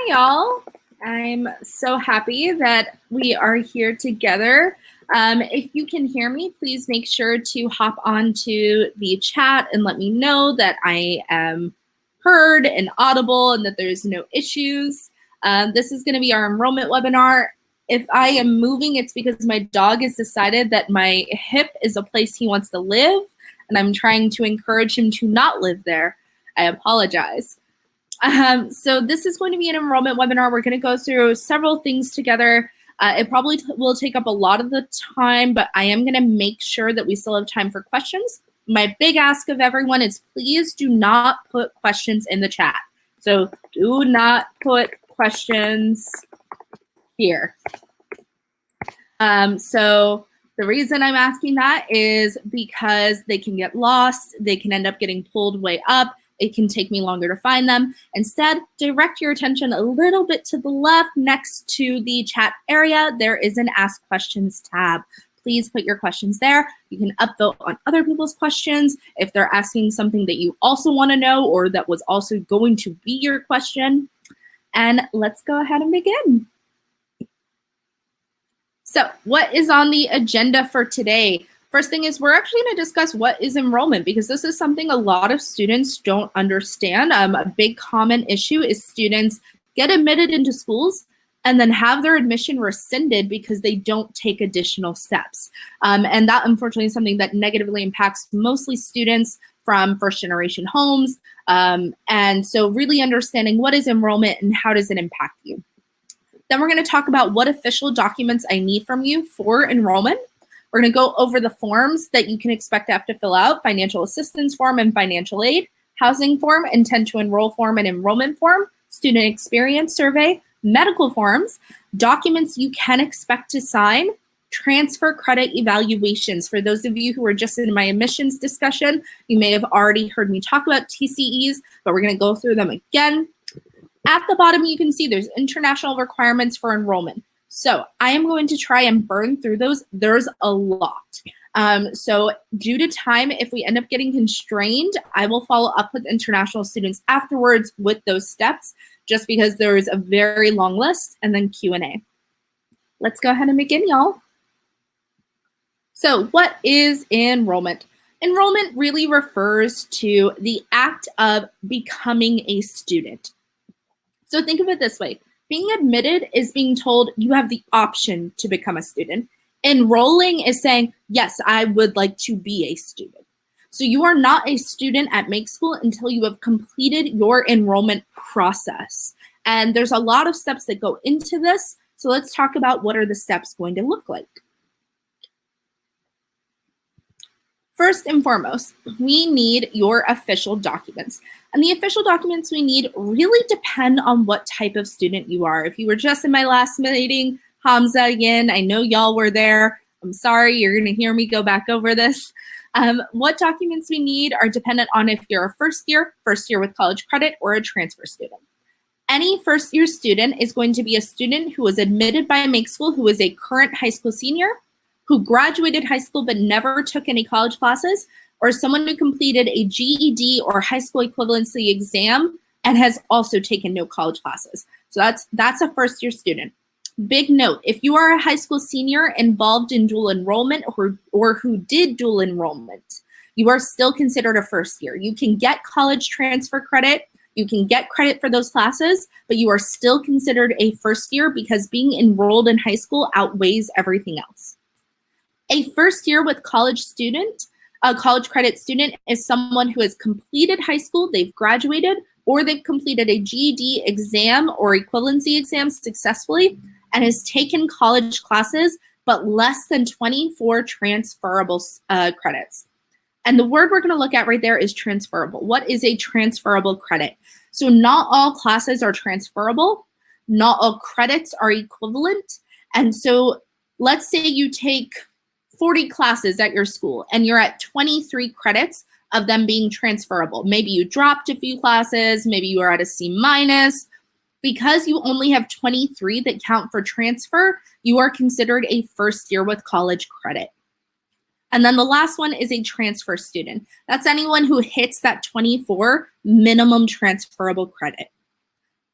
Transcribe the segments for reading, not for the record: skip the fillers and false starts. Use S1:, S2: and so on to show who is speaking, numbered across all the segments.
S1: Hi, y'all. I'm so happy that we are here together. If you can hear me, please make sure to hop onto the chat and let me know that I am heard and audible and that there's no issues. This is going to be our enrollment webinar. If I am moving, it's because my dog has decided that my hip is a place he wants to live, and I'm trying to encourage him to not live there. I apologize. So this is going to be an enrollment webinar. We're going to go through several things together. It probably will take up a lot of the time, but I am going to make sure that we still have time for questions. My big ask of everyone is please do not put questions in the chat. So do not put questions here. So the reason I'm asking that is because they can get lost. They can end up getting pulled way up. It can take me longer to find them. Instead, direct your attention a little bit to the left next to the chat area. There is an Ask Questions tab. Please put your questions there. You can upvote on other people's questions if they're asking something that you also want to know or that was also going to be your question. And let's go ahead and begin. So what is on the agenda for today? First thing is we're actually going to discuss what is enrollment because this is something a lot of students don't understand. A big common issue is students get admitted into schools and then have their admission rescinded because they don't take additional steps. And that unfortunately is something that negatively impacts mostly students from first-generation homes. And so really understanding what is enrollment and how does it impact you. Then we're going to talk about what official documents I need from you for enrollment. We're going to go over the forms that you can expect to have to fill out: financial assistance form and financial aid, housing form, intent to enroll form and enrollment form, student experience survey, medical forms, documents you can expect to sign, transfer credit evaluations. For those of you who were just in my admissions discussion, you may have already heard me talk about TCEs, but we're going to go through them again. At the bottom, you can see there's international requirements for enrollment. So I am going to try and burn through those. There's a lot. So due to time, if we end up getting constrained, I will follow up with international students afterwards with those steps, just because there is a very long list, and then Q&A. Let's go ahead and begin, y'all. So what is enrollment? Enrollment really refers to the act of becoming a student. So think of it this way. Being admitted is being told you have the option to become a student. Enrolling is saying, yes, I would like to be a student. So you are not a student at Make School until you have completed your enrollment process. And there's a lot of steps that go into this. So let's talk about what are the steps going to look like. First and foremost, we need your official documents. And the official documents we need really depend on what type of student you are. If you were just in my last meeting, Hamza, again, I know y'all were there. I'm sorry, you're going to hear me go back over this. What documents we need are dependent on if you're a first year with college credit, or a transfer student. Any first year student is going to be a student who was admitted by Make School, who is a current high school senior, who graduated high school but never took any college classes, or someone who completed a GED or high school equivalency exam and has also taken no college classes. So that's a first year student. Big note, if you are a high school senior involved in dual enrollment or who did dual enrollment, you are still considered a first year. You can get college transfer credit, you can get credit for those classes, but you are still considered a first year because being enrolled in high school outweighs everything else. A first year with college student, a college credit student, is someone who has completed high school, they've graduated, or they've completed a GED exam or equivalency exam successfully and has taken college classes, but less than 24 transferable credits. And the word we're going to look at right there is transferable. What is a transferable credit? So not all classes are transferable. Not all credits are equivalent. And so let's say you take 40 classes at your school and you're at 23 credits of them being transferable. Maybe you dropped a few classes, maybe you are at a C-. Because you only have 23 that count for transfer, you are considered a first year with college credit. And then the last one is a transfer student. That's anyone who hits that 24 minimum transferable credit.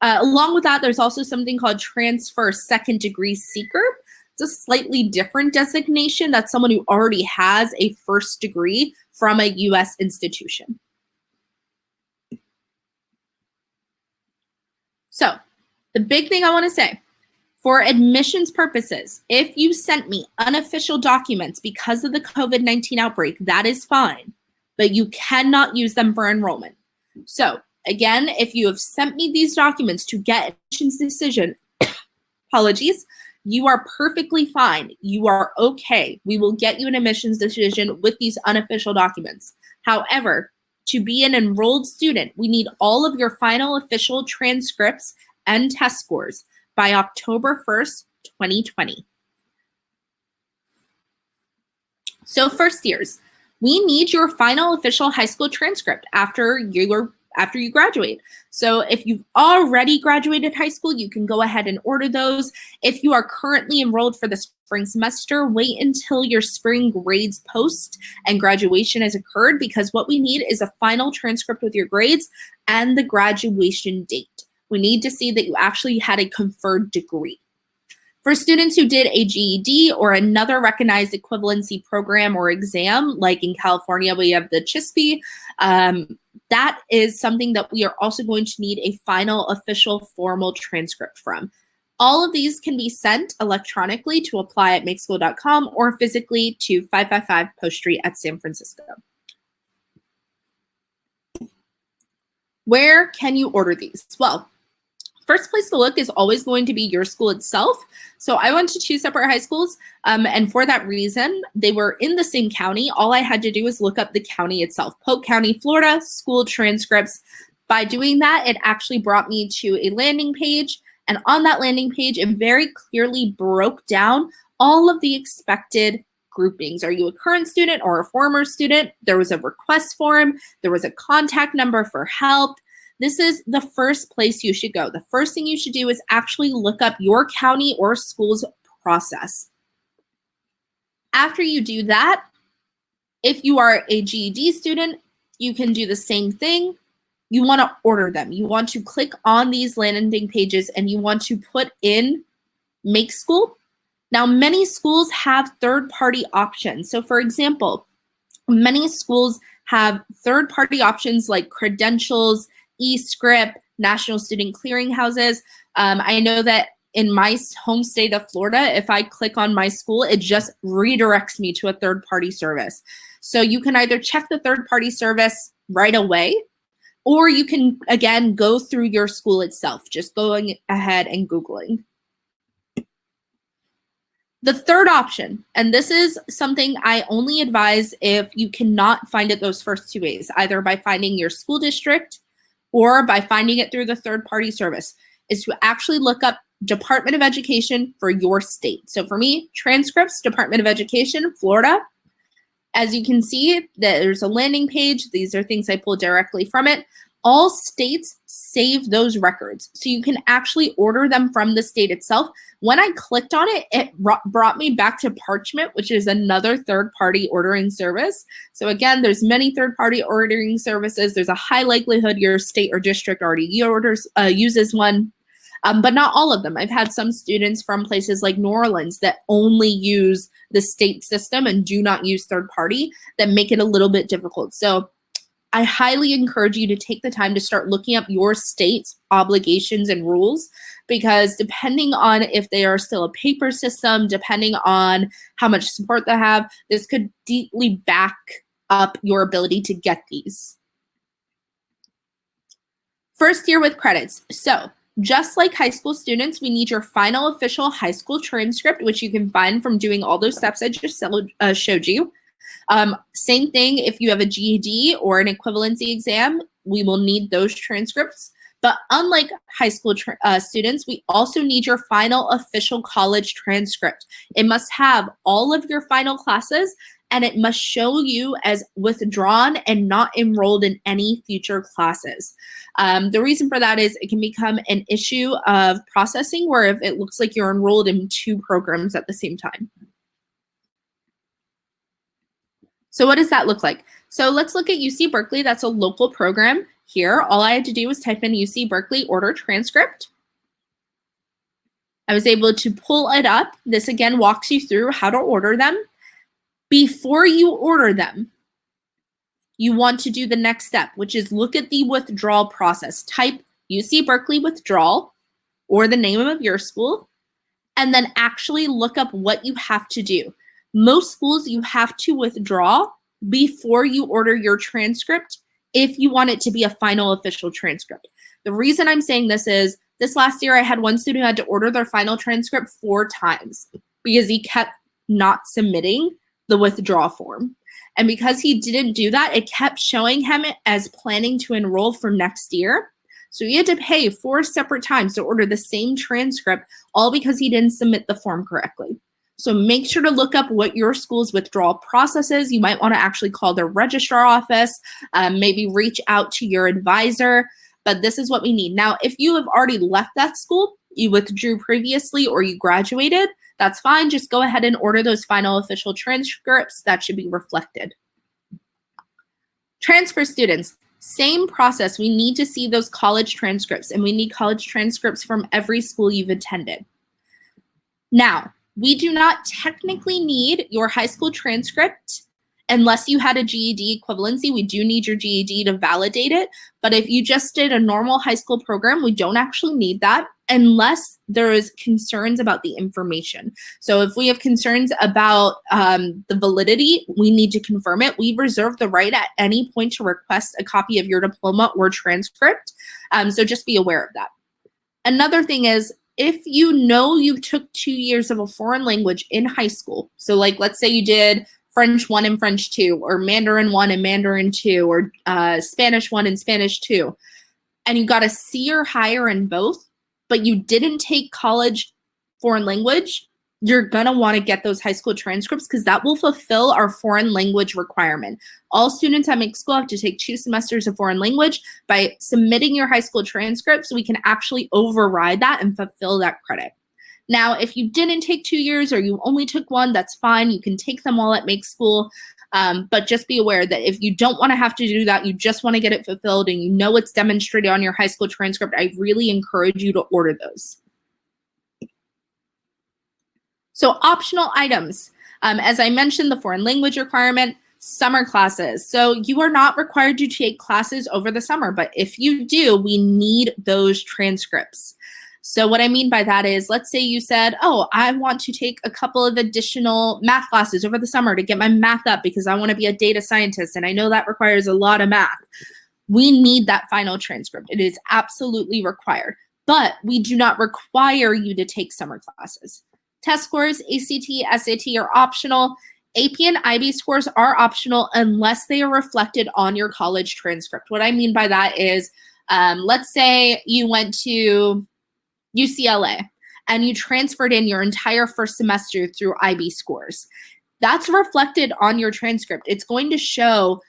S1: Along with that, there's also something called transfer second degree seeker. It's a slightly different designation. That's someone who already has a first degree from a U.S. institution. So the big thing I want to say, for admissions purposes, if you sent me unofficial documents because of the COVID-19 outbreak, that is fine, but you cannot use them for enrollment. So again, if you have sent me these documents to get admissions decision, apologies, you are perfectly fine. You are okay. We will get you an admissions decision with these unofficial documents. However, to be an enrolled student, we need all of your final official transcripts and test scores by October 1st, 2020. So first years, we need your final official high school transcript after you graduate. So if you've already graduated high school, you can go ahead and order those. If you are currently enrolled for the spring semester, wait until your spring grades post and graduation has occurred, because what we need is a final transcript with your grades and the graduation date. We need to see that you actually had a conferred degree. For students who did a GED or another recognized equivalency program or exam, like in California, we have the CHSP, that is something that we are also going to need a final official formal transcript from. All of these can be sent electronically to apply@makeschool.com or physically to 555 Post Street at San Francisco. Where can you order these? Well, first place to look is always going to be your school itself. So I went to 2 separate high schools, and for that reason, they were in the same county. All I had to do was look up the county itself, Polk County, Florida, school transcripts. By doing that, it actually brought me to a landing page, and on that landing page, it very clearly broke down all of the expected groupings. Are you a current student or a former student? There was a request form. There was a contact number for help. This is the first place you should go. The first thing you should do is actually look up your county or school's process. After you do that, if you are a GED student, you can do the same thing. You want to order them. You want to click on these landing pages and you want to put in Make School. Now, many schools have third-party options. So for example, many schools have third-party options like credentials, eScript, National Student Clearinghouses. I know that in my home state of Florida, if I click on my school, it just redirects me to a third-party service. So you can either check the third-party service right away, or you can, again, go through your school itself, just going ahead and Googling. The third option, and this is something I only advise if you cannot find it those first 2 ways, either by finding your school district or by finding it through the third-party service, is to actually look up Department of Education for your state. So for me, transcripts, Department of Education, Florida. As you can see, there's a landing page. These are things I pulled directly from it. All states save those records, so you can actually order them from the state itself. When I clicked on it, it brought me back to Parchment, which is another third-party ordering service. So again, there's many third-party ordering services. There's a high likelihood your state or district already uses one, but not all of them. I've had some students from places like New Orleans that only use the state system and do not use third-party, that make it a little bit difficult. So I highly encourage you to take the time to start looking up your state's obligations and rules, because depending on if they are still a paper system, depending on how much support they have, this could deeply back up your ability to get these. First year with credits. So just like high school students, we need your final official high school transcript, which you can find from doing all those steps I just showed you. Same thing if you have a GED or an equivalency exam, we will need those transcripts. But unlike high school students, we also need your final official college transcript. It must have all of your final classes, and it must show you as withdrawn and not enrolled in any future classes. The reason for that is it can become an issue of processing, where if it looks like you're enrolled in 2 programs at the same time. So what does that look like? So let's look at UC Berkeley. That's a local program here. All I had to do was type in UC Berkeley order transcript. I was able to pull it up. This again walks you through how to order them. Before you order them, you want to do the next step, which is look at the withdrawal process. Type UC Berkeley withdrawal or the name of your school, and then actually look up what you have to do. Most schools you have to withdraw before you order your transcript if you want it to be a final official transcript. The reason I'm saying this is this last year I had one student who had to order their final transcript 4 times because he kept not submitting the withdrawal form. And because he didn't do that, it kept showing him as planning to enroll for next year. So he had to pay 4 separate times to order the same transcript, all because he didn't submit the form correctly. So make sure to look up what your school's withdrawal process is. You might want to actually call their registrar office, maybe reach out to your advisor, but this is what we need. Now, if you have already left that school, you withdrew previously or you graduated, that's fine. Just go ahead and order those final official transcripts. That should be reflected. Transfer students, same process. We need to see those college transcripts, and we need college transcripts from every school you've attended. Now, we do not technically need your high school transcript unless you had a GED equivalency. We do need your GED to validate it. But if you just did a normal high school program, we don't actually need that unless there is concerns about the information. So if we have concerns about the validity, we need to confirm it. We reserve the right at any point to request a copy of your diploma or transcript. So just be aware of that. Another thing is, if you know you took 2 years of a foreign language in high school, so like let's say you did French 1 and French 2, or Mandarin 1 and Mandarin 2, or Spanish 1 and Spanish 2, and you got a C or higher in both, but you didn't take college foreign language, you're gonna wanna get those high school transcripts because that will fulfill our foreign language requirement. All students at Make School have to take 2 semesters of foreign language. By submitting your high school transcripts, we can actually override that and fulfill that credit. Now, if you didn't take 2 years or you only took 1, that's fine. You can take them all at Make School, but just be aware that if you don't wanna have to do that, you just wanna get it fulfilled and you know it's demonstrated on your high school transcript, I really encourage you to order those. So optional items, as I mentioned, the foreign language requirement, summer classes. So you are not required to take classes over the summer, but if you do, we need those transcripts. So what I mean by that is, let's say you said, oh, I want to take a couple of additional math classes over the summer to get my math up because I want to be a data scientist, and I know that requires a lot of math. We need that final transcript. It is absolutely required, but we do not require you to take summer classes. Test scores, ACT, SAT are optional. AP and IB scores are optional unless they are reflected on your college transcript. What I mean by that is, let's say you went to UCLA and you transferred in your entire first semester through IB scores. That's reflected on your transcript. It's going to show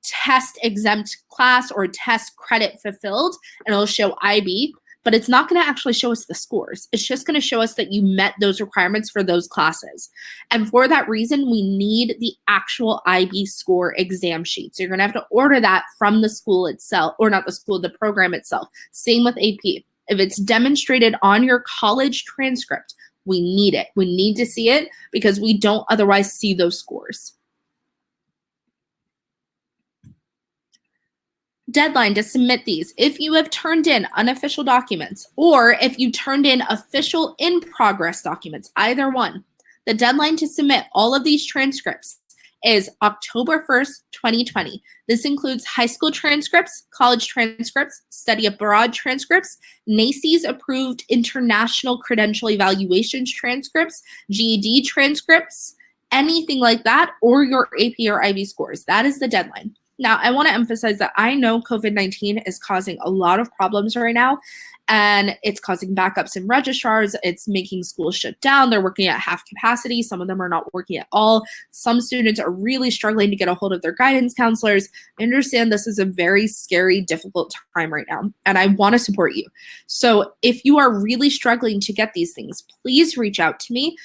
S1: test exempt class or test credit fulfilled, and it'll show IB. But it's not going to actually show us the scores. It's just going to show us that you met those requirements for those classes. And for that reason, we need the actual IB score exam sheet. So you're going to have to order that from the school itself, or not the school, the program itself. Same with AP. If it's demonstrated on your college transcript, we need it. We need to see it because we don't otherwise see those scores. Deadline to submit these. If you have turned in unofficial documents, or if you turned in official in progress documents, either one, the deadline to submit all of these transcripts is October 1st, 2020. This includes high school transcripts, college transcripts, study abroad transcripts, NACE's approved international credential evaluations transcripts, GED transcripts, anything like that, or your AP or IB scores. That is the deadline. Now, I want to emphasize that I know COVID-19 is causing a lot of problems right now, and it's causing backups in registrars. It's making schools shut down. They're working at half capacity. Some of them are not working at all. Some students are really struggling to get a hold of their guidance counselors. I understand this is a very scary, difficult time right now, and I want to support you. So if you are really struggling to get these things, please reach out to me.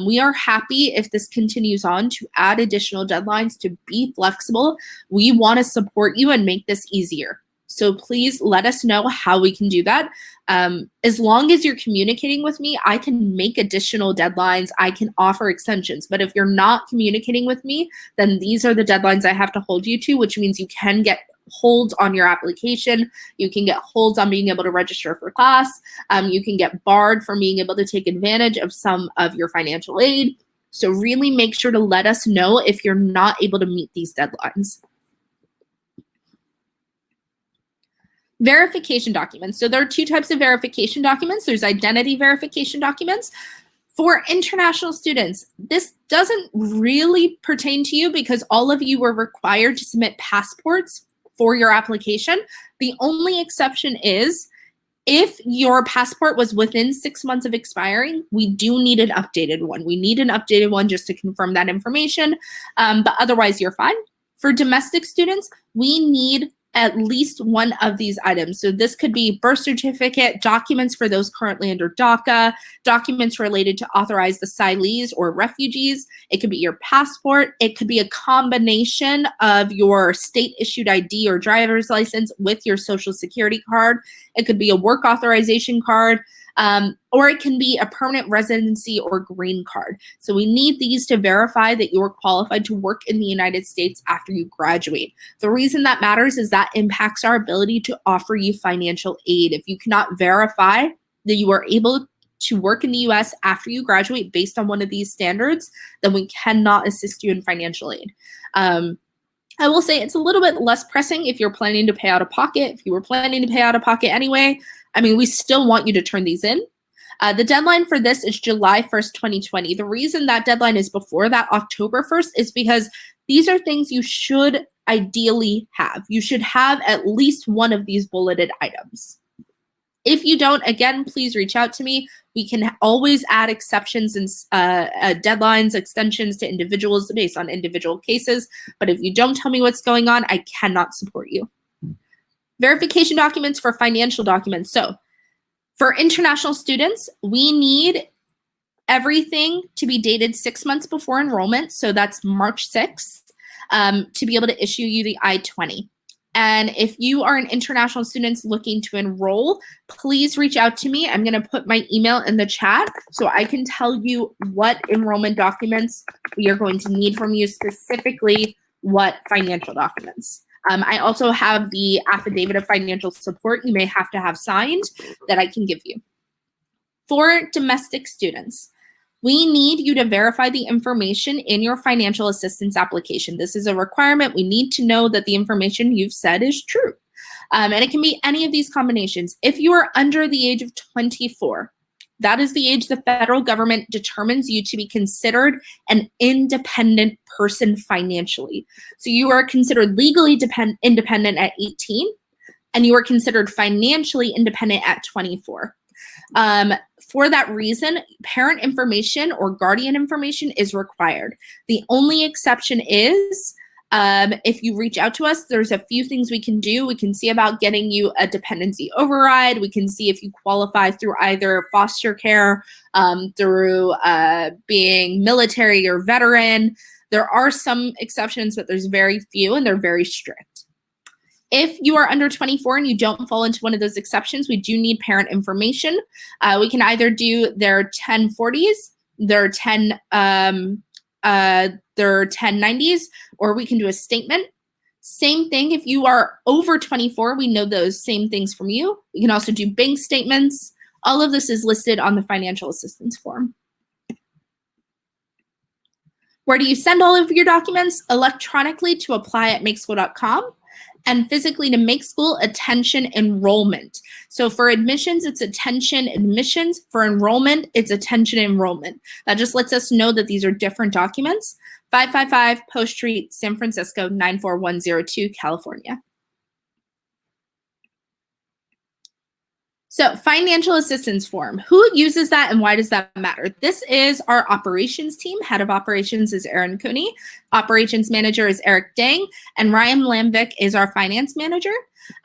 S1: We are happy if this continues on to add additional deadlines, to be flexible. We want to support you and make this easier. So please let us know how we can do that. As long as you're communicating with me, I can make additional deadlines. I can offer extensions. But if you're not communicating with me, then these are the deadlines I have to hold you to, which means you can get holds on your application. You can get holds on being able to register for class. You can get barred from being able to take advantage of some of your financial aid. So really make sure to let us know if you're not able to meet these deadlines. Verification documents. So there are two types of verification documents. There's identity verification documents. For international students, this doesn't really pertain to you because all of you were required to submit passports for your application. The only exception is if your passport was within 6 months of expiring, we do need an updated one. We need an updated one just to confirm that information, but otherwise you're fine. For domestic students, we need at least one of these items. So this could be birth certificate, documents for those currently under DACA, documents related to authorized asylees or refugees. It could be your passport. It could be a combination of your state-issued ID or driver's license with your social security card. It could be a work authorization card, or it can be a permanent residency or green card. So we need these to verify that you're qualified to work in the United States after you graduate. The reason that matters is that impacts our ability to offer you financial aid. If you cannot verify that you are able to work in the US after you graduate based on one of these standards, then we cannot assist you in financial aid. I will say it's a little bit less pressing if you're planning to pay out of pocket. If you were planning to pay out of pocket anyway, I mean, we still want you to turn these in. The deadline for this is July 1st, 2020. The reason that deadline is before that October 1st is because these are things you should ideally have. You should have at least one of these bulleted items. If you don't, again, please reach out to me. We can always add exceptions and deadlines, extensions to individuals based on individual cases. But if you don't tell me what's going on, I cannot support you. Verification documents for financial documents. So for international students, we need everything to be dated 6 months before enrollment. So that's March 6th to be able to issue you the I-20. And if you are an international student looking to enroll, please reach out to me. I'm going to put my email in the chat so I can tell you what enrollment documents we are going to need from you, specifically what financial documents. I also have the affidavit of financial support you may have to have signed that I can give you. For domestic students, we need you to verify the information in your financial assistance application. This is a requirement. We need to know that the information you've said is true. And it can be any of these combinations. If you are under the age of 24, that is the age the federal government determines you to be considered an independent person financially. So you are considered legally independent at 18, and you are considered financially independent at 24. For that reason, parent information or guardian information is required. The only exception is if you reach out to us, there's a few things we can do. We can see about getting you a dependency override. We can see if you qualify through either foster care, through being military or veteran. There are some exceptions, but there's very few, and they're very strict. If you are under 24 and you don't fall into one of those exceptions, we do need parent information. We can either do their 1040s, their 1090s, or we can do a statement. Same thing, if you are over 24, we know those same things from you. We can also do bank statements. All of this is listed on the financial assistance form. Where do you send all of your documents? Electronically to apply@makeschool.com. And physically to Make School Attention Enrollment. So for admissions, it's Attention Admissions. For enrollment, it's Attention Enrollment. That just lets us know that these are different documents. 555 Post Street, San Francisco, 94102, California. So financial assistance form, who uses that and why does that matter? This is our operations team. Head of operations is Erin Cooney. Operations manager is Eric Dang. And Ryan Lamvick is our finance manager.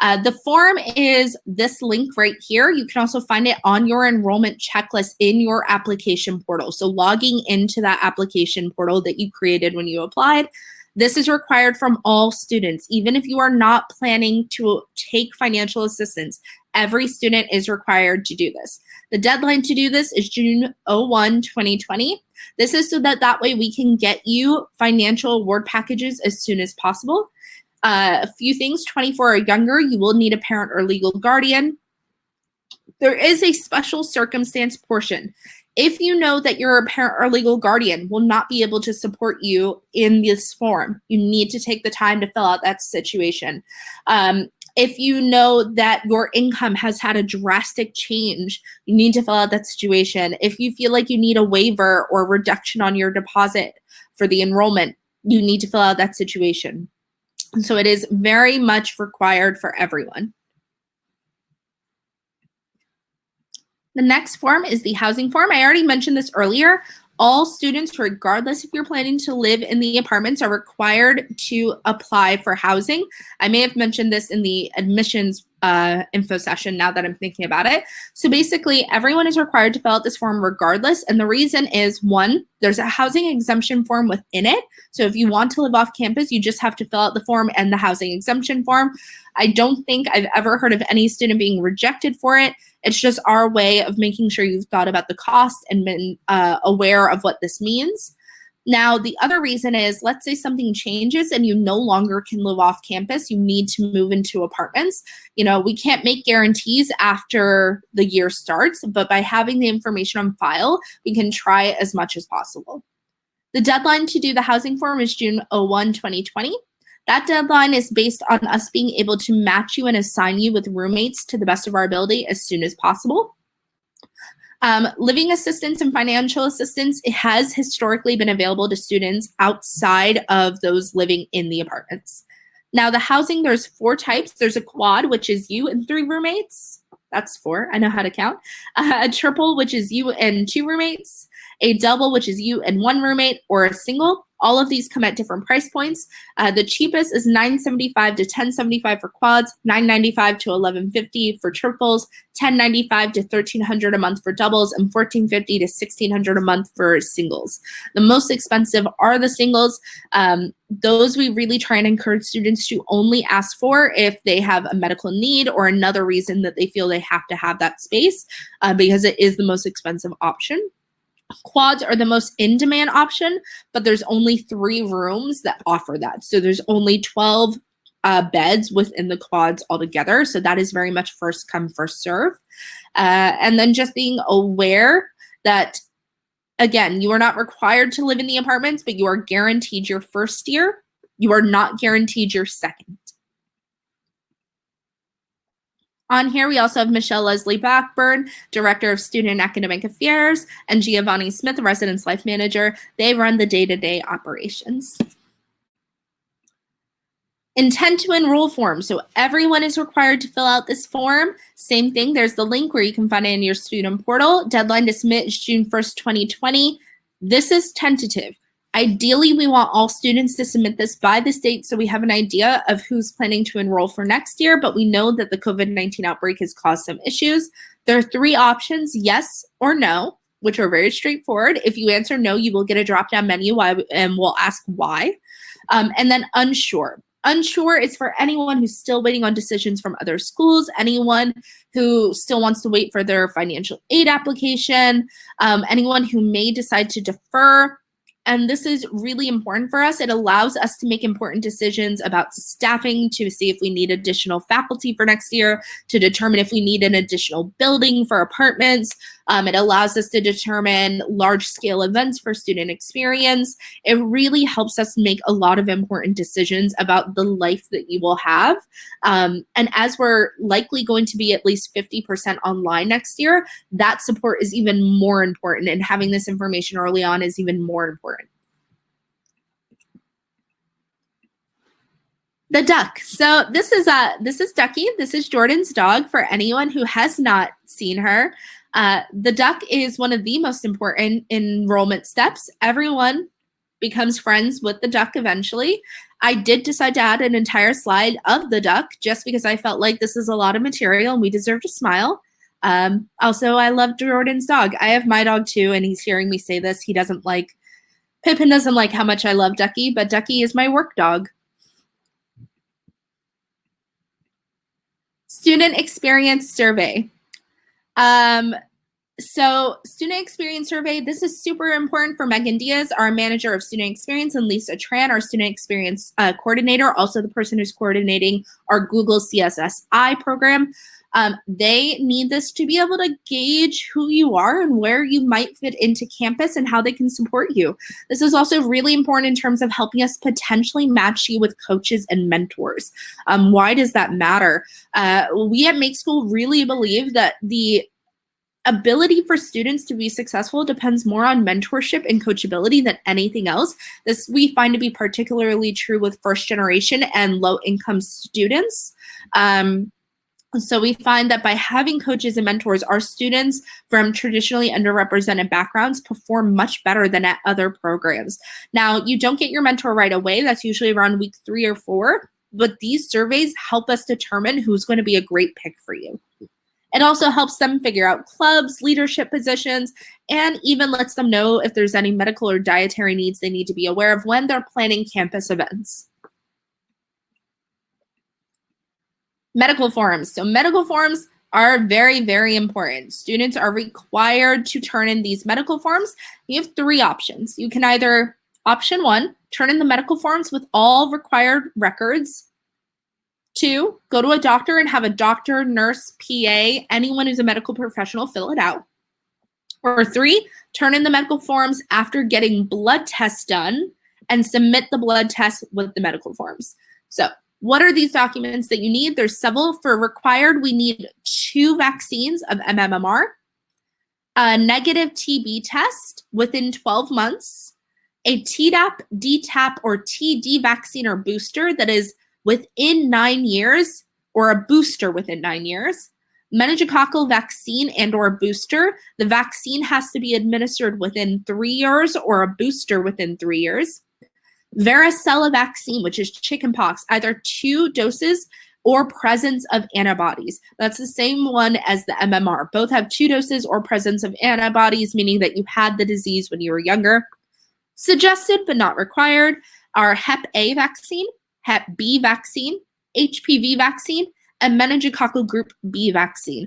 S1: The form is this link right here. You can also find it on your enrollment checklist in your application portal. So logging into that application portal that you created when you applied. This is required from all students, even if you are not planning to take financial assistance. Every student is required to do this. The deadline to do this is June 1, 2020. This is so that way we can get you financial award packages as soon as possible. A few things, 24 or younger, you will need a parent or legal guardian. There is a special circumstance portion. If you know that your parent or legal guardian will not be able to support you in this form, you need to take the time to fill out that situation. If you know that your income has had a drastic change, you need to fill out that situation. If you feel like you need a waiver or reduction on your deposit for the enrollment, you need to fill out that situation. So it is very much required for everyone. The next form is the housing form. I already mentioned this earlier. All students, regardless if you're planning to live in the apartments, are required to apply for housing. I may have mentioned this in the admissions info session now that I'm thinking about it. So basically, everyone is required to fill out this form regardless. And the reason is, one, there's a housing exemption form within it. So if you want to live off campus, you just have to fill out the form and the housing exemption form. I don't think I've ever heard of any student being rejected for it. It's just our way of making sure you've thought about the cost and been aware of what this means. Now, the other reason is, let's say something changes and you no longer can live off campus, you need to move into apartments. You know, we can't make guarantees after the year starts, but by having the information on file, we can try as much as possible. The deadline to do the housing form is June 1, 2020. That deadline is based on us being able to match you and assign you with roommates to the best of our ability as soon as possible. Living assistance and financial assistance, it has historically been available to students outside of those living in the apartments. Now, the housing, there's 4 types. There's a quad, which is you and 3 roommates. That's 4. I know how to count. A triple, which is you and 2 roommates. A double, which is you and 1 roommate, or a single. All of these come at different price points. The cheapest is $975 to $1,075 for quads, $995 to $1,150 for triples, $1,095 to $1,300 a month for doubles, and $1,450 to $1,600 a month for singles. The most expensive are the singles. Those we really try and encourage students to only ask for if they have a medical need or another reason that they feel they have to have that space, because it is the most expensive option. Quads are the most in-demand option, but there's only 3 rooms that offer that. So there's only 12 beds within the quads altogether. So that is very much first come, first serve. And then just being aware that, again, you are not required to live in the apartments, but you are guaranteed your first year. You are not guaranteed your second. On here, we also have Michelle Leslie Blackburn, Director of Student and Academic Affairs, and Giovanni Smith, Residence Life Manager. They run the day-to-day operations. Intent to enroll form. So everyone is required to fill out this form. Same thing, there's the link where you can find it in your student portal. Deadline to submit is June 1st, 2020. This is tentative. Ideally, we want all students to submit this by this date so we have an idea of who's planning to enroll for next year, but we know that the COVID-19 outbreak has caused some issues. There are 3 options, yes or no, which are very straightforward. If you answer no, you will get a drop-down menu and we'll ask why. And then unsure. Unsure is for anyone who's still waiting on decisions from other schools, anyone who still wants to wait for their financial aid application, anyone who may decide to defer. And this is really important for us. It allows us to make important decisions about staffing, to see if we need additional faculty for next year, to determine if we need an additional building for apartments. It allows us to determine large-scale events for student experience. It really helps us make a lot of important decisions about the life that you will have. And as we're likely going to be at least 50% online next year, that support is even more important, and having this information early on is even more important. The duck. So this is Ducky. This is Jordan's dog. For anyone who has not seen her, the duck is one of the most important enrollment steps. Everyone becomes friends with the duck eventually. I did decide to add an entire slide of the duck just because I felt like this is a lot of material and we deserve a smile. Also, I love Jordan's dog. I have my dog too, and he's hearing me say this. Pippin doesn't like how much I love Ducky, but Ducky is my work dog. Student experience survey. So student experience survey, this is super important for Megan Diaz, our manager of student experience, and Lisa Tran, our student experience coordinator, also the person who's coordinating our Google CSSI program. They need this to be able to gauge who you are and where you might fit into campus and how they can support you. This is also really important in terms of helping us potentially match you with coaches and mentors. Why does that matter? We at Make School really believe that the ability for students to be successful depends more on mentorship and coachability than anything else. This we find to be particularly true with first generation and low income students. So we find that by having coaches and mentors, our students from traditionally underrepresented backgrounds perform much better than at other programs. Now, you don't get your mentor right away. That's usually around week 3 or 4, but these surveys help us determine who's going to be a great pick for you. It also helps them figure out clubs, leadership positions, and even lets them know if there's any medical or dietary needs they need to be aware of when they're planning campus events. Medical forms. So medical forms are very, very important. Students are required to turn in these medical forms. You have 3 options. You can either, option 1, turn in the medical forms with all required records. 2, go to a doctor and have a doctor, nurse, PA, anyone who's a medical professional fill it out. Or 3, turn in the medical forms after getting blood tests done and submit the blood test with the medical forms. So what are these documents that you need? There's several. For required, we need 2 vaccines of MMR, a negative TB test within 12 months, a Tdap, DTaP, or TD vaccine or booster that is within 9 years, or a booster within 9 years, meningococcal vaccine and or booster. The vaccine has to be administered within 3 years or a booster within 3 years. Varicella vaccine, which is chickenpox, either 2 doses or presence of antibodies. That's the same one as the MMR. Both have 2 doses or presence of antibodies, meaning that you had the disease when you were younger. Suggested but not required are Hep A vaccine, Hep B vaccine, HPV vaccine, and meningococcal group B vaccine.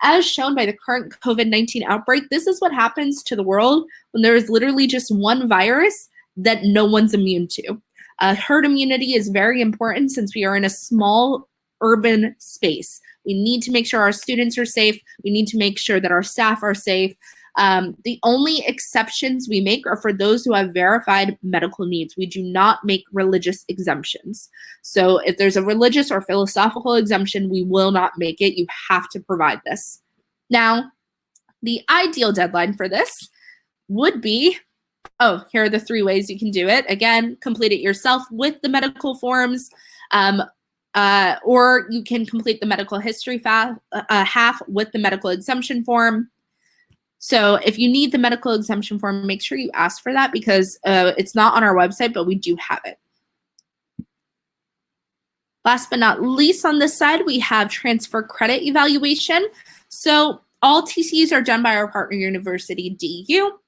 S1: As shown by the current COVID-19 outbreak, this is what happens to the world when there is literally just one virus that no one's immune to. Herd immunity is very important since we are in a small urban space. We need to make sure our students are safe. We need to make sure that our staff are safe. The only exceptions we make are for those who have verified medical needs. We do not make religious exemptions. So if there's a religious or philosophical exemption, we will not make it. You have to provide this. Now, the ideal deadline for this would be, here are the 3 ways you can do it. Again, complete it yourself with the medical forms, or you can complete the medical history half with the medical exemption form. So if you need the medical exemption form, make sure you ask for that because it's not on our website, but we do have it. Last but not least, on this side, we have transfer credit evaluation. So all TCs are done by our partner university, DU.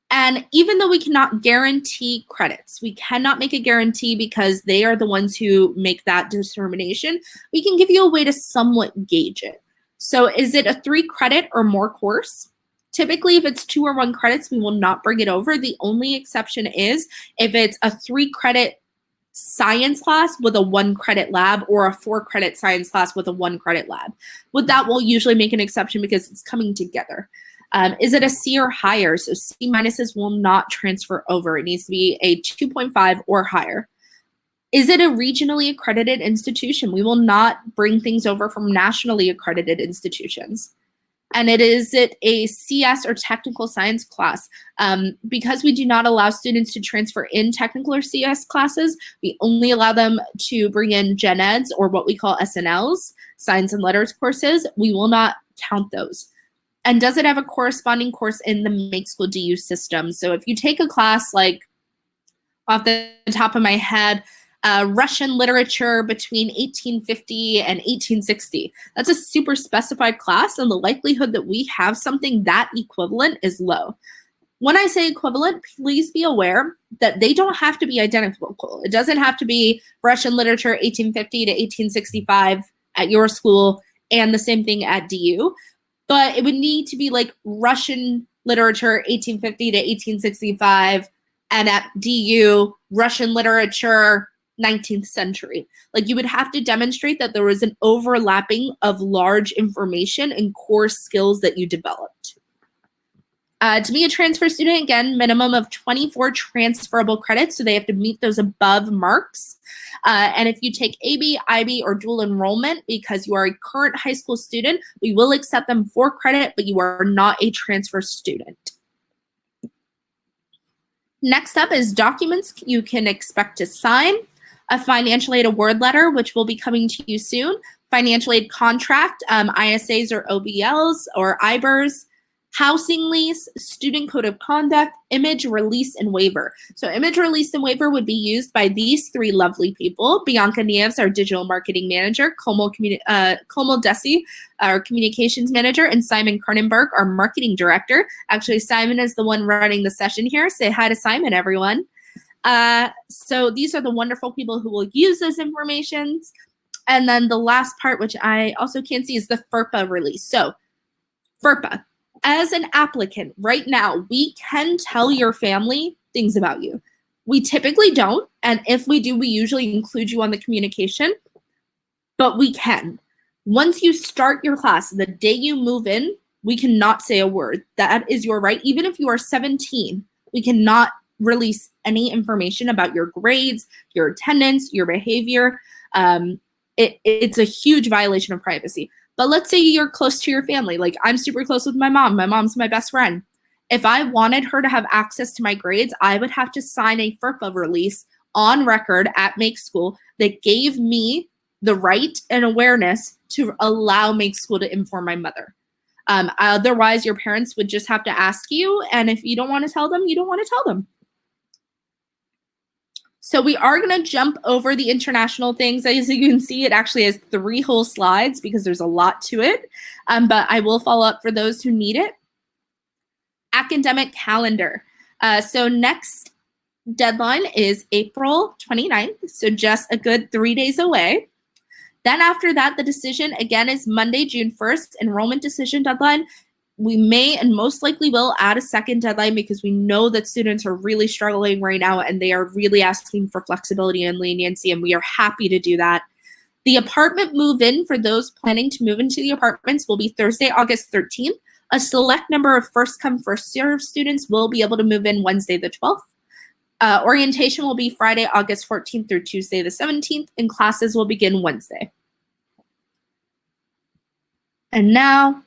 S1: And even though we cannot guarantee credits, we cannot make a guarantee because they are the ones who make that determination. We can give you a way to somewhat gauge it. So is it a 3 credit or more course? Typically, if it's 2 or 1 credits, we will not bring it over. The only exception is if it's a 3 credit science class with a 1 credit lab or a 4 credit science class with a 1 credit lab. With that, we'll usually make an exception because it's coming together. Is it a C or higher? So C minuses will not transfer over. It needs to be a 2.5 or higher. Is it a regionally accredited institution? We will not bring things over from nationally accredited institutions. and is it a CS or technical science class? Because we do not allow students to transfer in technical or CS classes, we only allow them to bring in gen eds or what we call SNLs, science and letters courses. We will not count those. And does it have a corresponding course in the Make School DU system? So if you take a class like, off the top of my head, Russian literature between 1850 and 1860. That's a super specified class, and the likelihood that we have something that equivalent is low. When I say equivalent, please be aware that they don't have to be identical. It doesn't have to be Russian literature 1850 to 1865 at your school and the same thing at DU, but it would need to be like Russian literature 1850 to 1865 and at DU, Russian literature 19th century. Like, you would have to demonstrate that there was an overlapping of large information and core skills that you developed. To be a transfer student, again, minimum of 24 transferable credits, so they have to meet those above marks. And if you take AB, IB, or dual enrollment because you are a current high school student, we will accept them for credit, but you are not a transfer student. Next up is documents you can expect to sign. A financial aid award letter, which will be coming to you soon. Financial aid contract, ISAs or OBLs or IBERs. Housing lease, student code of conduct, image release and waiver. So image release and waiver would be used by these three lovely people. Bianca Nieves, our digital marketing manager, Komal Desi, our communications manager, and Simon Cronenberg, our marketing director. Actually, Simon is the one running the session here. Say hi to Simon, everyone. So these are the wonderful people who will use those informations. And then the last part, which I also can't see, is the FERPA release. So FERPA. As an applicant right now, we can tell your family things about you. We typically don't, and if we do, we usually include you on the communication, but we can. Once you start your class, the day you move in, we cannot say a word. That is your right. Even if you are 17, we cannot release any information about your grades, your attendance, your behavior. It's a huge violation of privacy. But let's say you're close to your family. Like, I'm super close with my mom. My mom's my best friend. If I wanted her to have access to my grades, I would have to sign a FERPA release on record at Make School that gave me the right and awareness to allow Make School to inform my mother. Otherwise, your parents would just have to ask you, and if you don't want to tell them, you don't want to tell them. So we are going to jump over the international things. As you can see, it actually has 3 whole slides because there's a lot to it, but I will follow up for those who need it. Academic calendar. So next deadline is April 29th, so just a good 3 days away. Then after that, the decision again is Monday, June 1st, enrollment decision deadline. We may and most likely will add a second deadline because we know that students are really struggling right now and they are really asking for flexibility and leniency, and we are happy to do that. The apartment move-in for those planning to move into the apartments will be Thursday, August 13th. A select number of first-come, first-served students will be able to move in Wednesday the 12th. Orientation will be Friday, August 14th through Tuesday the 17th, and classes will begin Wednesday. And now,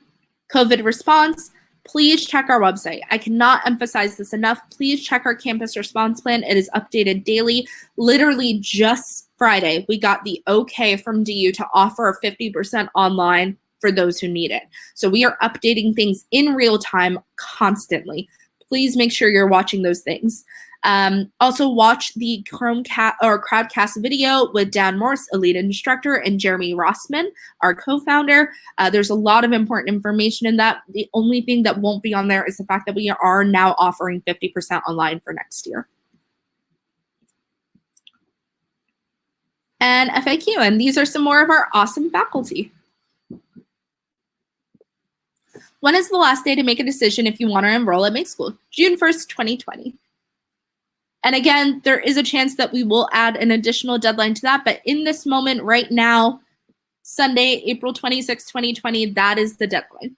S1: COVID response, please check our website. I cannot emphasize this enough. Please check our campus response plan. It is updated daily. Literally just Friday, we got the okay from DU to offer a 50% online for those who need it. So we are updating things in real time constantly. Please make sure you're watching those things. Also watch the Crowdcast video with Dan Morse, a lead instructor, and Jeremy Rossman, our co-founder. There's a lot of important information in that. The only thing that won't be on there is the fact that we are now offering 50% online for next year. And FAQ, and these are some more of our awesome faculty. When is the last day to make a decision if you want to enroll at Make School? June 1st, 2020. And again, there is a chance that we will add an additional deadline to that. But in this moment right now, Sunday, April 26, 2020, that is the deadline.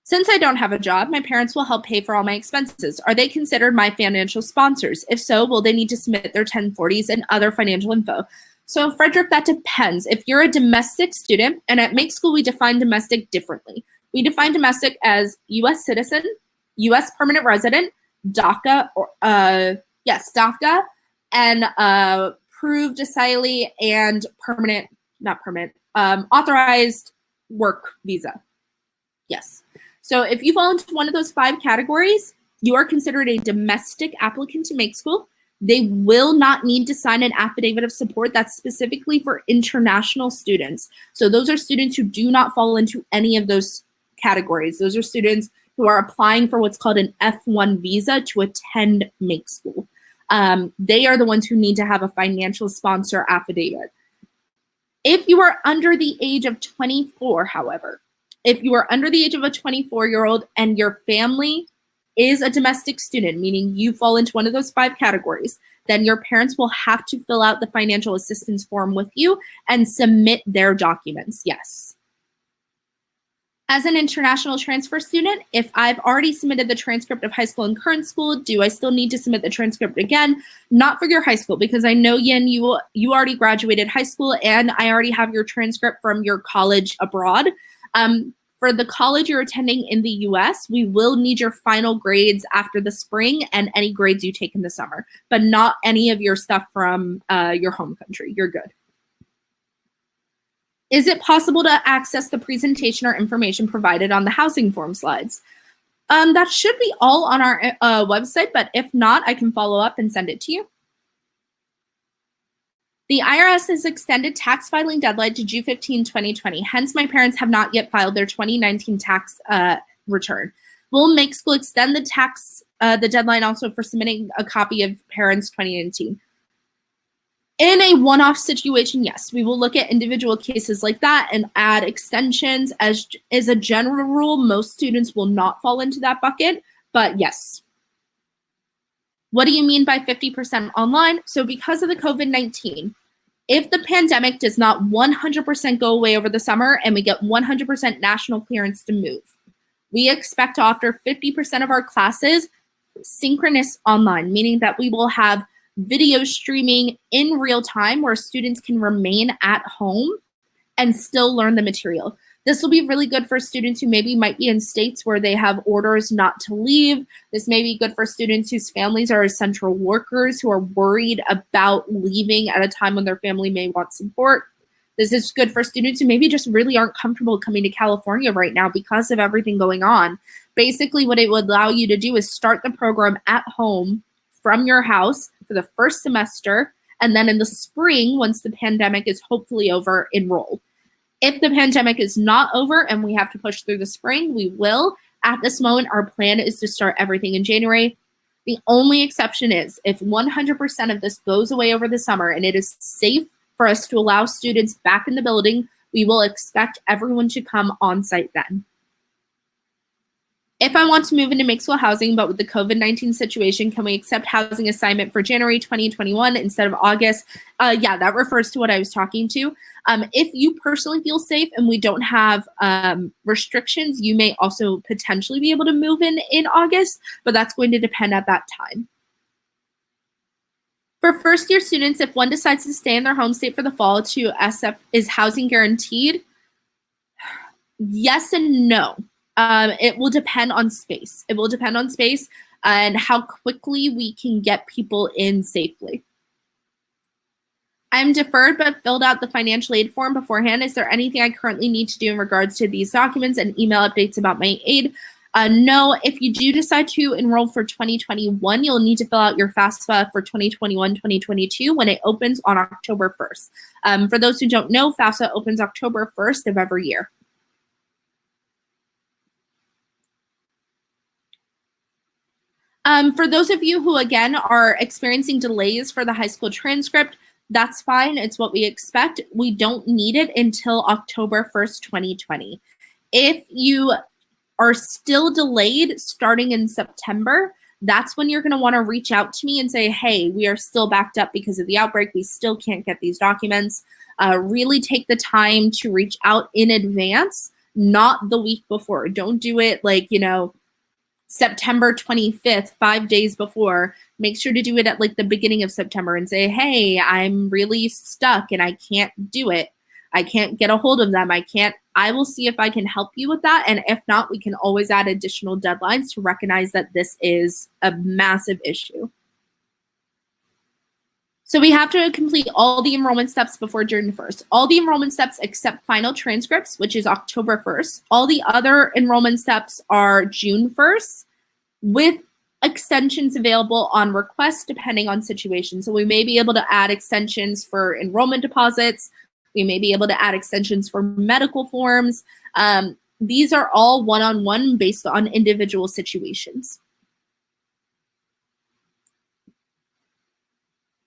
S1: Since I don't have a job, my parents will help pay for all my expenses. Are they considered my financial sponsors? If so, will they need to submit their 1040s and other financial info? So Frederick, that depends. If you're a domestic student, and at Make School, we define domestic differently. We define domestic as U.S. citizen, U.S. permanent resident, DACA, DACA, and approved asylee and authorized work visa. Yes. So if you fall into one of those 5 categories, you are considered a domestic applicant to make school. They will not need to sign an affidavit of support that's specifically for international students. So those are students who do not fall into any of those categories. Those are students who are applying for what's called an F1 visa to attend make school. They are the ones who need to have a financial sponsor affidavit. If you are under the age of 24, however, if you are under the age of a 24-year-old and your family is a domestic student, meaning you fall into one of those 5 categories, then your parents will have to fill out the financial assistance form with you and submit their documents, yes. As an international transfer student, if I've already submitted the transcript of high school and current school, do I still need to submit the transcript again? Not for your high school, because I know, Yin, you already graduated high school and I already have your transcript from your college abroad. For the college you're attending in the US, we will need your final grades after the spring and any grades you take in the summer, but not any of your stuff from your home country. You're good. Is it possible to access the presentation or information provided on the housing form slides? That should be all on our website, but if not, I can follow up and send it to you. The IRS has extended tax filing deadline to June 15, 2020. Hence, my parents have not yet filed their 2019 tax return. Will Make School extend the deadline also for submitting a copy of parents' 2019? In a one-off situation, yes, we will look at individual cases like that and add extensions. As a general rule, most students will not fall into that bucket, but yes. What do you mean by 50% online? So because of the COVID-19, if the pandemic does not 100% go away over the summer and we get 100% national clearance to move, we expect to offer 50% of our classes synchronous online, meaning that we will have video streaming in real time where students can remain at home and still learn the material. This will be really good for students who maybe might be in states where they have orders not to leave. This may be good for students whose families are essential workers who are worried about leaving at a time when their family may want support. This is good for students who maybe just really aren't comfortable coming to California right now because of everything going on. Basically, what it would allow you to do is start the program at home from your house for the first semester, and then in the spring, once the pandemic is hopefully over, enroll. If the pandemic is not over and we have to push through the spring, we will. At this moment, our plan is to start everything in January. The only exception is if 100% of this goes away over the summer and it is safe for us to allow students back in the building, we will expect everyone to come on site then. If I want to move into make school housing, but with the COVID-19 situation, can we accept housing assignment for January 2021 instead of August? Yeah, that refers to what I was talking to. If you personally feel safe and we don't have restrictions, you may also potentially be able to move in August, but that's going to depend at that time. For first-year students, if one decides to stay in their home state for the fall to SF, is housing guaranteed? Yes and no. It will depend on space. It will depend on space and how quickly we can get people in safely. I'm deferred but filled out the financial aid form beforehand. Is there anything I currently need to do in regards to these documents and email updates about my aid? No, if you do decide to enroll for 2021, you'll need to fill out your FAFSA for 2021-2022 when it opens on October 1st. For those who don't know, FAFSA opens October 1st of every year. For those of you who, again, are experiencing delays for the high school transcript, that's fine. It's what we expect. We don't need it until October 1st, 2020. If you are still delayed starting in September, that's when you're going to want to reach out to me and say, hey, we are still backed up because of the outbreak. We still can't get these documents. Really take the time to reach out in advance, not the week before. Don't do it like, September 25th, 5 days before. Make sure to do it at like the beginning of September and say, hey, I'm really stuck and I can't do it. I can't get a hold of them. I can't I will see if I can help you with that. And if not, we can always add additional deadlines to recognize that this is a massive issue. So we have to complete all the enrollment steps before June 1st. All the enrollment steps except final transcripts, which is October 1st. All the other enrollment steps are June 1st with extensions available on request depending on situation. So we may be able to add extensions for enrollment deposits. We may be able to add extensions for medical forms. These are all one-on-one based on individual situations.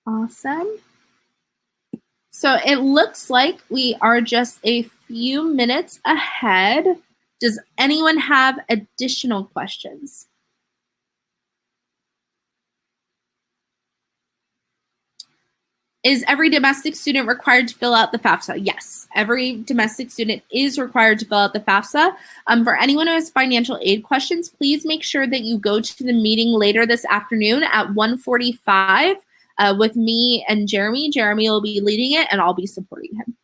S1: Awesome. So it looks like we are just a few minutes ahead. Does anyone have additional questions? Is every domestic student required to fill out the FAFSA? Yes, every domestic student is required to fill out the FAFSA. For anyone who has financial aid questions, please make sure that you go to the meeting later this afternoon at 1:45 with me and Jeremy. Jeremy will be leading it and I'll be supporting him.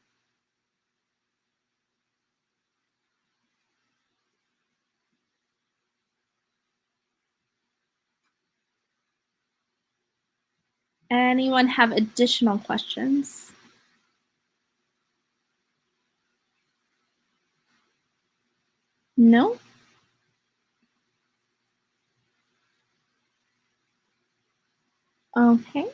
S1: Anyone have additional questions? No? Okay.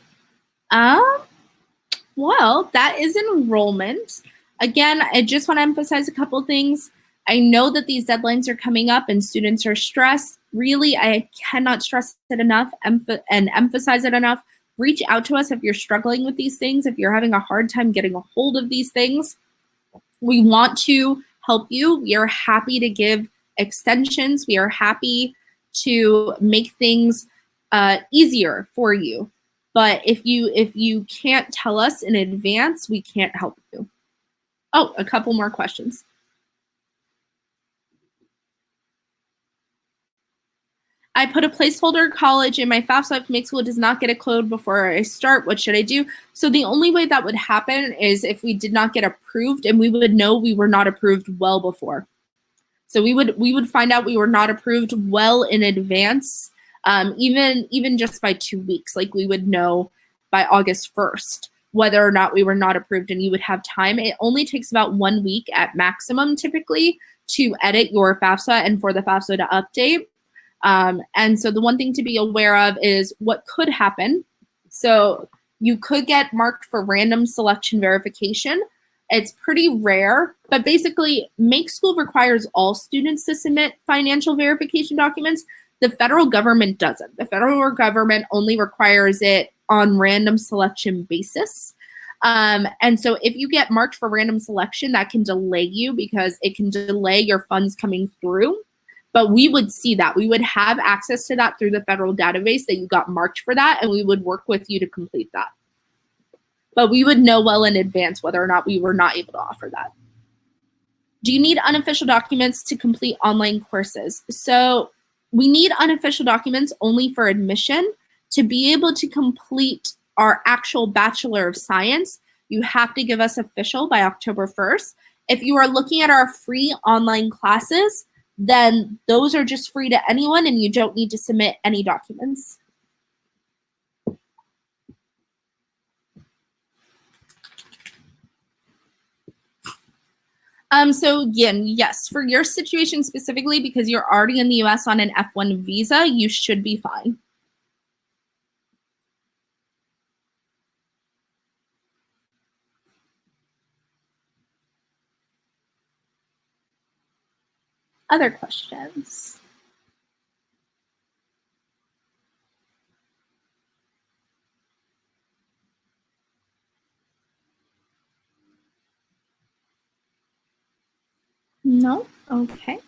S1: Well, that is enrollment. Again, I just want to emphasize a couple things. I know that these deadlines are coming up and students are stressed. Really, I cannot stress it enough and emphasize it enough. Reach out to us if you're struggling with these things, if you're having a hard time getting a hold of these things. We want to help you. We are happy to give extensions. We are happy to make things easier for you. But if you can't tell us in advance, we can't help you. Oh, a couple more questions. I put a placeholder college in my FAFSA. If mixed school does not get a code before I start, what should I do? So the only way that would happen is if we did not get approved, and we would know we were not approved well before. So we would find out we were not approved well in advance, even just by 2 weeks. Like we would know by August 1st whether or not we were not approved, and you would have time. It only takes about 1 week at maximum typically to edit your FAFSA and for the FAFSA to update. And so the one thing to be aware of is what could happen. So you could get marked for random selection verification. It's pretty rare, but basically Make School requires all students to submit financial verification documents. The federal government doesn't. The federal government only requires it on random selection basis. And so if you get marked for random selection, that can delay you because it can delay your funds coming through. But we would see that. We would have access to that through the federal database that you got marked for that, and we would work with you to complete that. But we would know well in advance whether or not we were not able to offer that. Do you need unofficial documents to complete online courses? So we need unofficial documents only for admission. To be able to complete our actual Bachelor of Science, you have to give us official by October 1st. If you are looking at our free online classes, then those are just free to anyone and you don't need to submit any documents. So again, yes, for your situation specifically, because you're already in the US on an F1 visa, you should be fine. Other questions? No? Okay.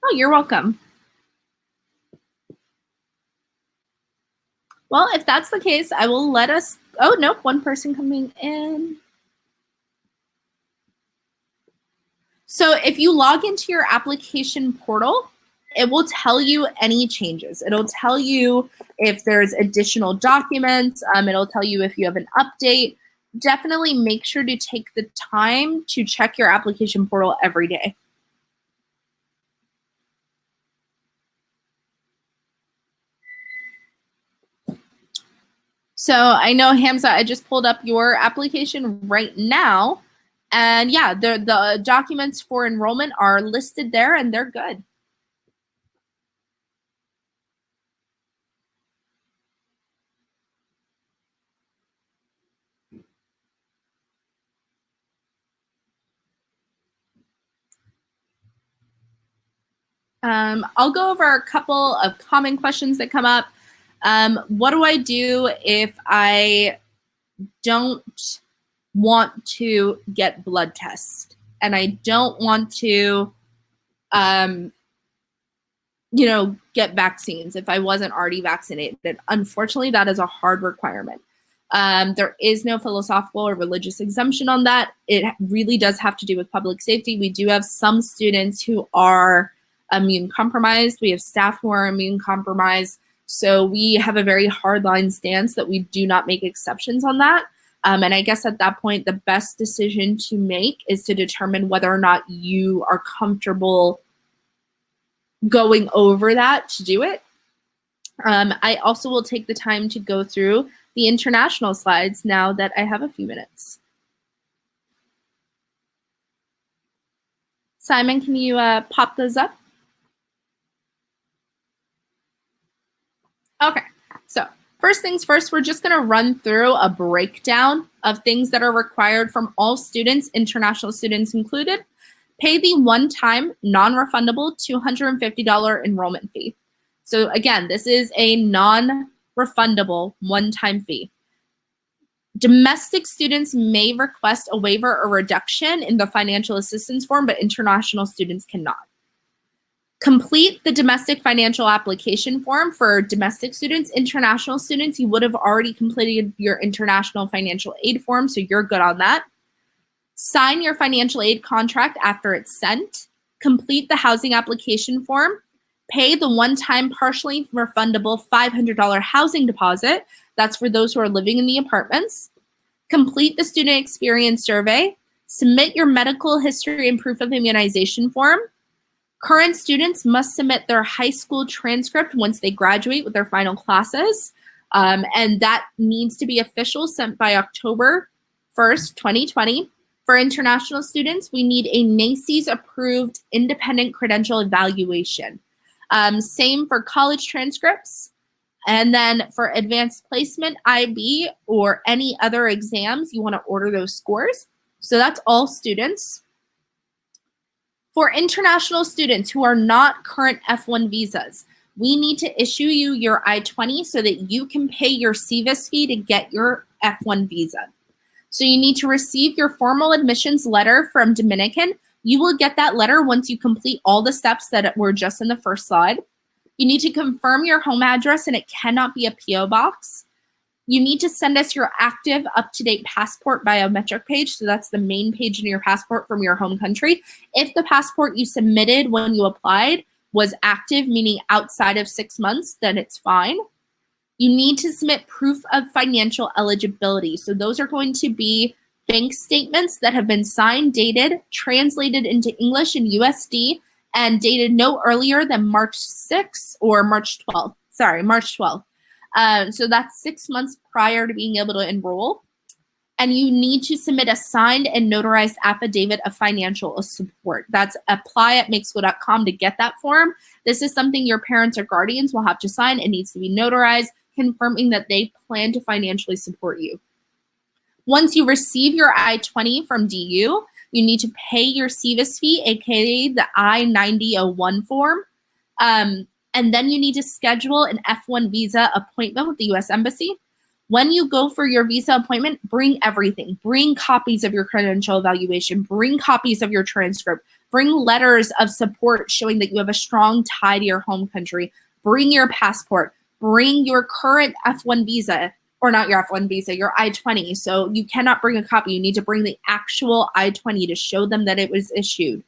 S1: Oh, you're welcome. Well, if that's the case, I will let us, oh, nope, one person coming in. So if you log into your application portal, it will tell you any changes. It'll tell you if there's additional documents. It'll tell you if you have an update. definitely make sure to take the time to check your application portal every day. So I know, Hamza, I just pulled up your application right now. And yeah, the documents for enrollment are listed there and they're good. I'll go over a couple of common questions that come up. What do I do if I don't want to get blood tests and I don't want to, get vaccines if I wasn't already vaccinated? Unfortunately, that is a hard requirement. There is no philosophical or religious exemption on that. It really does have to do with public safety. We do have some students who are immune compromised. We have staff who are immune compromised. So we have a very hard line stance that we do not make exceptions on that. And I guess at that point, the best decision to make is to determine whether or not you are comfortable going over that to do it. I also will take the time to go through the international slides now that I have a few minutes. Simon, can you pop those up? Okay, so first things first, we're just gonna run through a breakdown of things that are required from all students, international students included. Pay the one-time, non-refundable $250 enrollment fee. So again, this is a non-refundable one-time fee. Domestic students may request a waiver or reduction in the financial assistance form, but international students cannot. Complete the domestic financial application form for domestic students. International students, you would have already completed your international financial aid form, so you're good on that. Sign your financial aid contract after it's sent. Complete the housing application form. Pay the one-time partially refundable $500 housing deposit. That's for those who are living in the apartments. Complete the student experience survey. Submit your medical history and proof of immunization form. Current students must submit their high school transcript once they graduate with their final classes. And that needs to be official, sent by October 1st, 2020. For international students, we need a NACES approved independent credential evaluation. Same for college transcripts. And then for advanced placement, IB, or any other exams, you want to order those scores. So that's all students. For international students who are not current F1 visas, we need to issue you your I-20 so that you can pay your CVIS fee to get your F1 visa. So you need to receive your formal admissions letter from Dominican. You will get that letter once you complete all the steps that were just in the first slide. You need to confirm your home address, and it cannot be a PO box. You need to send us your active, up-to-date passport biometric page. So that's the main page in your passport from your home country. If the passport you submitted when you applied was active, meaning outside of 6 months, then it's fine. You need to submit proof of financial eligibility. So those are going to be bank statements that have been signed, dated, translated into English and USD, and dated no earlier than March 6th or March 12th. Sorry, March 12th. So that's 6 months prior to being able to enroll. And you need to submit a signed and notarized affidavit of financial support. That's apply@makeschool.com to get that form. This is something your parents or guardians will have to sign. It needs to be notarized, confirming that they plan to financially support you. Once you receive your I-20 from DU, you need to pay your CVIS fee, aka the I-9001 form. And then you need to schedule an F1 visa appointment with the US Embassy. When you go for your visa appointment, bring everything. Bring copies of your credential evaluation. Bring copies of your transcript. Bring letters of support showing that you have a strong tie to your home country. Bring your passport. Bring your current F1 visa, or not your F1 visa, your I-20. So you cannot bring a copy. You need to bring the actual I-20 to show them that it was issued.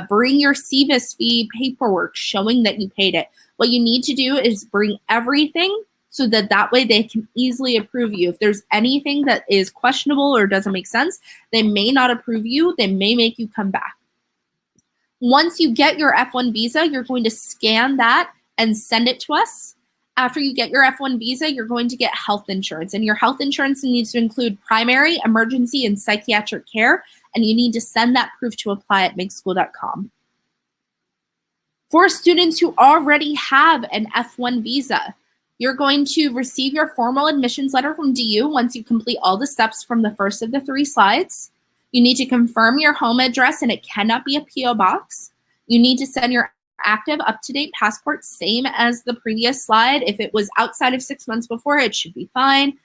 S1: Bring your CVIS fee paperwork showing that you paid it. What you need to do is bring everything so that way they can easily approve you. If there's anything that is questionable or doesn't make sense, they may not approve you. They may make you come back. Once you get your F1 visa, you're going to scan that and send it to us. After you get your F1 visa, you're going to get health insurance, and your health insurance needs to include primary, emergency, and psychiatric care, and you need to send that proof to apply at makeschool.com. For students who already have an F1 visa, you're going to receive your formal admissions letter from DU once you complete all the steps from the first of the 3 slides. You need to confirm your home address, and it cannot be a P.O. box. You need to send your active, up-to-date passport, same as the previous slide. If it was outside of 6 months before, it should be fine.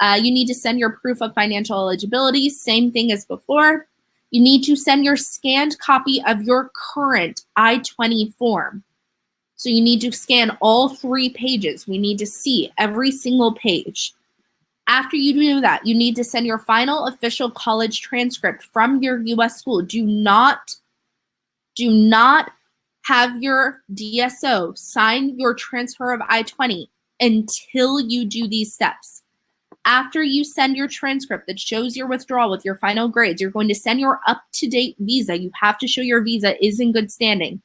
S1: You need to send your proof of financial eligibility, same thing as before. You need to send your scanned copy of your current I-20 form. So you need to scan all 3 pages. We need to see every single page. After you do that, you need to send your final official college transcript from your U.S. school. Do not have your DSO sign your transfer of I-20 until you do these steps. After you send your transcript that shows your withdrawal with your final grades, you're going to send your up-to-date visa. You have to show your visa is in good standing.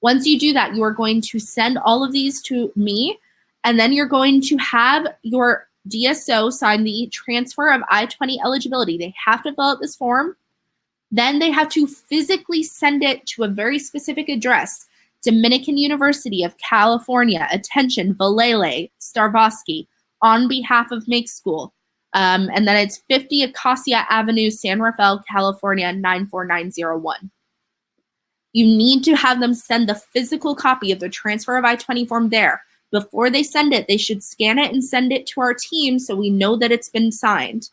S1: Once you do that, you are going to send all of these to me, and then you're going to have your DSO sign the transfer of I-20 eligibility. They have to fill out this form. Then they have to physically send it to a very specific address, Dominican University of California, attention, Valele, Starvosky, on behalf of Make School. And then it's 50 Acacia Avenue, San Rafael, California, 94901. You need to have them send the physical copy of the transfer of I-20 form there. Before they send it, they should scan it and send it to our team so we know that it's been signed.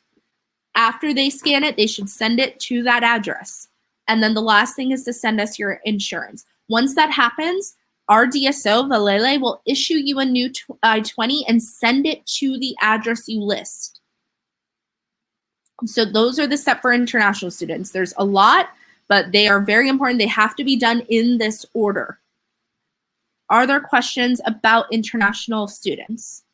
S1: After they scan it, they should send it to that address. And then the last thing is to send us your insurance. Once that happens, our DSO, Valele, will issue you a new I-20 and send it to the address you list. So those are the steps for international students. There's a lot, but they are very important. They have to be done in this order. Are there questions about international students?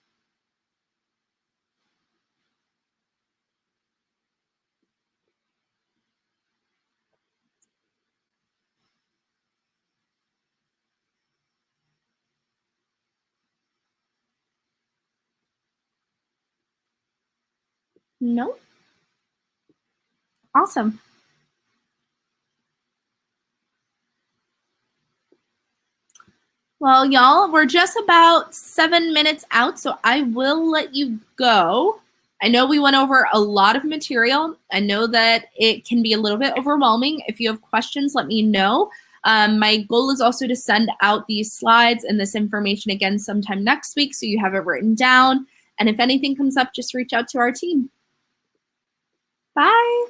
S1: No? Awesome. Well, y'all, we're just about 7 minutes out, so I will let you go. I know we went over a lot of material. I know that it can be a little bit overwhelming. If you have questions, let me know. My goal is also to send out these slides and this information again sometime next week so you have it written down. And if anything comes up, just reach out to our team. Bye.